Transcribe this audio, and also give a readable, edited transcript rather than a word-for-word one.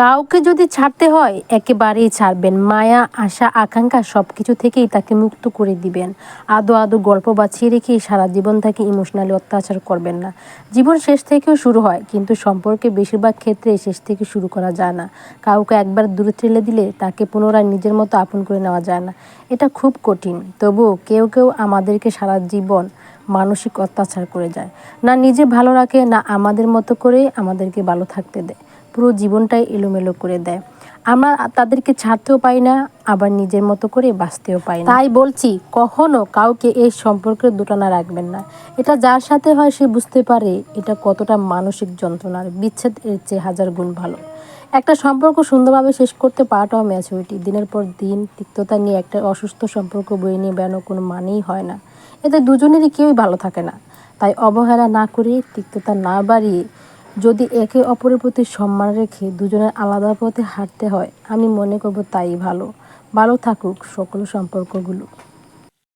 কাউকে যদি ছাড়তে হয় একেবারেই ছাড়বেন। মায়া, আশা, আকাঙ্ক্ষা সবকিছু থেকেই তাকে মুক্ত করে দিবেন। আদো আদো গল্প বাঁচিয়ে রেখে সারা জীবন তাকে ইমোশনালি অত্যাচার করবেন না। জীবন শেষ থেকেও শুরু হয়, কিন্তু সম্পর্কে বেশিরভাগ ক্ষেত্রে শেষ থেকে শুরু করা যায় না। কাউকে একবার দূরে ঠেলে দিলে তাকে পুনরায় নিজের মতো আপন করে নেওয়া যায় না। এটা খুব কঠিন। তবুও কেউ কেউ আমাদেরকে সারা জীবন মানসিক অত্যাচার করে যায়। না নিজে ভালো রাখে, না আমাদের মতো করে আমাদেরকে ভালো থাকতে দেয়। পুরো জীবনটাই এলোমেলো করে দেয়। আমরা তাদেরকে ছাড়তেও পাই না, আবার নিজের মতো করে বাঁচতেও পাই না। তাই বলছি, কখনো কাউকে এই সম্পর্কের দোটানা রাখবেন না। এটা যার সাথে হয় সে বুঝতে পারে এটা কতটা মানসিক যন্ত্রণার। বিচ্ছেদ এর চেয়ে হাজার গুণ ভালো। একটা সম্পর্ক সুন্দরভাবে শেষ করতে পারাটাও ম্যাচুরিটি। দিনের পর দিন তিক্ততা নিয়ে একটা অসুস্থ সম্পর্ক বয়ে নিয়ে বেড়ানোর কোনো মানেই হয় না। এতে দুজনেরই কেউই ভালো থাকে না। তাই অবহেলা না করে, তিক্ততা না বাড়িয়ে, যদি একে অপরের প্রতি সম্মান রেখে দুজনের আলাদা পথে হাঁটতে হয়, আমি মনে করব তাই ভালো। ভালো থাকুক সকল সম্পর্কগুলো।